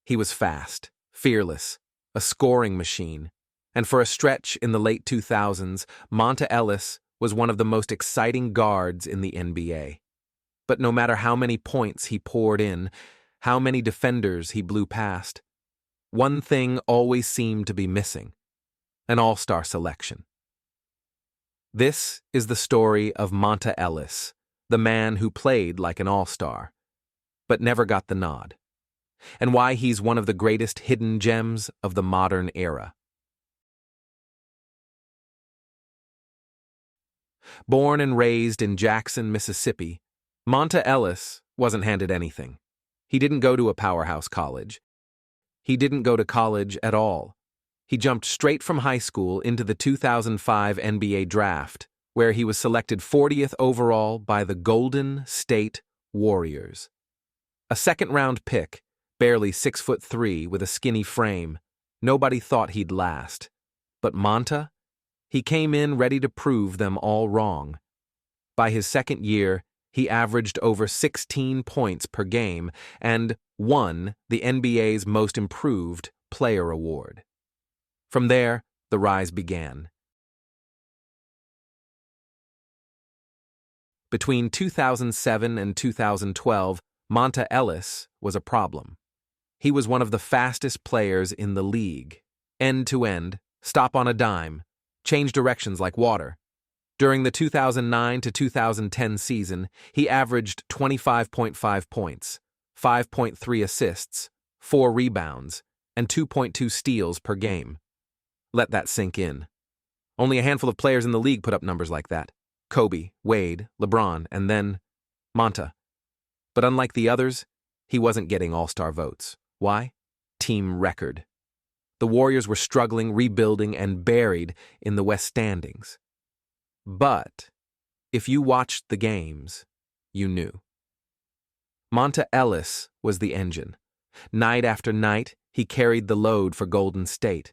He was fast, fearless, a scoring machine, and for a stretch in the late 2000s, Monta Ellis was one of the most exciting guards in the NBA. But no matter how many points he poured in, how many defenders he blew past, one thing always seemed to be missing: an all-star selection. This is the story of Monta Ellis, the man who played like an all-star, but never got the nod, and why he's one of the greatest hidden gems of the modern era. Born and raised in Jackson, Mississippi, Monta Ellis wasn't handed anything. He didn't go to a powerhouse college. He didn't go to college at all. He jumped straight from high school into the 2005 NBA draft, where he was selected 40th overall by the Golden State Warriors. A second-round pick, barely 6'3" with a skinny frame. Nobody thought he'd last. But Monta? He came in ready to prove them all wrong. By his second year, he averaged over 16 points per game and won the NBA's Most Improved Player award. From there, the rise began. Between 2007 and 2012, Monta Ellis was a problem. He was one of the fastest players in the league. End to end, stop on a dime, change directions like water. During the 2009 to 2010 season, he averaged 25.5 points, 5.3 assists, 4 rebounds, and 2.2 steals per game. Let that sink in. Only a handful of players in the league put up numbers like that. Kobe, Wade, LeBron, and then Monta. But unlike the others, he wasn't getting all-star votes. Why? Team record. The Warriors were struggling, rebuilding, and buried in the West standings. But if you watched the games, you knew. Monta Ellis was the engine. Night after night, he carried the load for Golden State.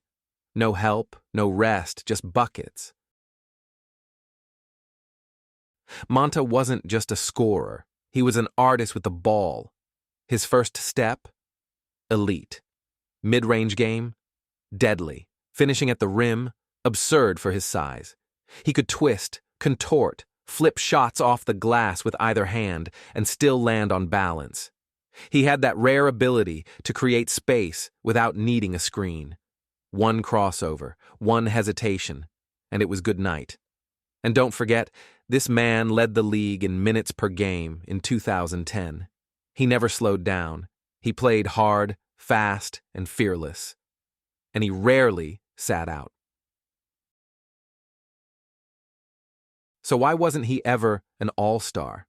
No help, no rest, just buckets. Monta wasn't just a scorer. He was an artist with the ball. His first step? Elite. Mid-range game? Deadly. Finishing at the rim? Absurd for his size. He could twist, contort, flip shots off the glass with either hand, and still land on balance. He had that rare ability to create space without needing a screen. One crossover, one hesitation, and it was good night. And don't forget, this man led the league in minutes per game in 2010. He never slowed down. He played hard, fast, and fearless. And he rarely sat out. So why wasn't he ever an all-star?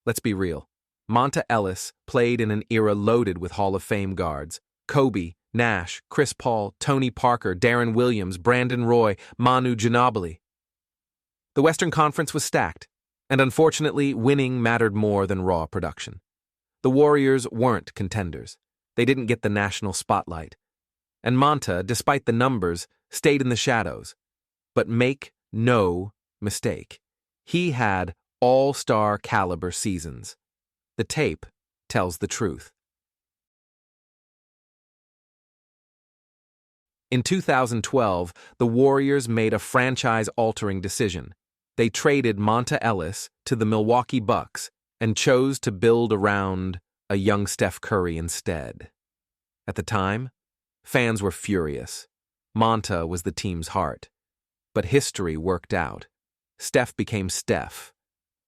Let's be real. Monta Ellis played in an era loaded with Hall of Fame guards. Kobe, Nash, Chris Paul, Tony Parker, Darren Williams, Brandon Roy, Manu Ginobili. The Western Conference was stacked, and unfortunately, winning mattered more than raw production. The Warriors weren't contenders. They didn't get the national spotlight. And Monta, despite the numbers, stayed in the shadows. But make no mistake, he had all-star caliber seasons. The tape tells the truth. In 2012, the Warriors made a franchise-altering decision. They traded Monta Ellis to the Milwaukee Bucks and chose to build around a young Steph Curry instead. At the time, fans were furious. Monta was the team's heart. But history worked out. Steph became Steph.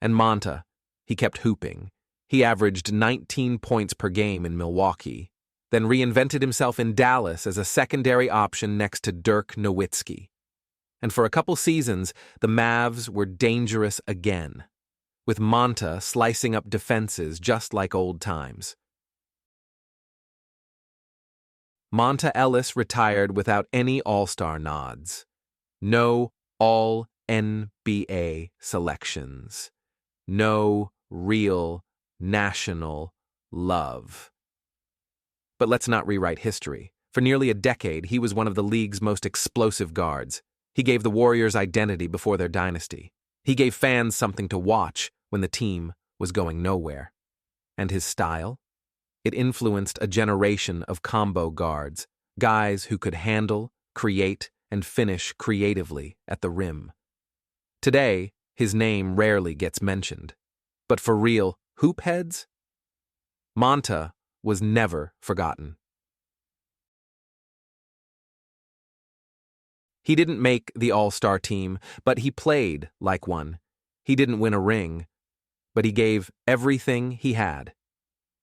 And Monta, he kept hooping. He averaged 19 points per game in Milwaukee, then reinvented himself in Dallas as a secondary option next to Dirk Nowitzki. And for a couple seasons, the Mavs were dangerous again, with Monta slicing up defenses just like old times. Monta Ellis retired without any All-Star nods. No All-NBA selections. No real national love. But let's not rewrite history. For nearly a decade, he was one of the league's most explosive guards. He gave the Warriors identity before their dynasty. He gave fans something to watch when the team was going nowhere. And his style? It influenced a generation of combo guards, guys who could handle, create, and finish creatively at the rim. Today, his name rarely gets mentioned. But for real hoop heads, Monta was never forgotten. He didn't make the all-star team, but he played like one. He didn't win a ring, but he gave everything he had.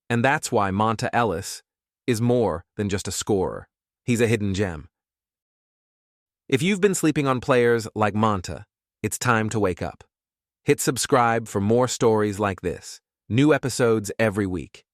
And that's why Monta Ellis is more than just a scorer. He's a hidden gem. If you've been sleeping on players like Monta, it's time to wake up. Hit subscribe for more stories like this. New episodes every week.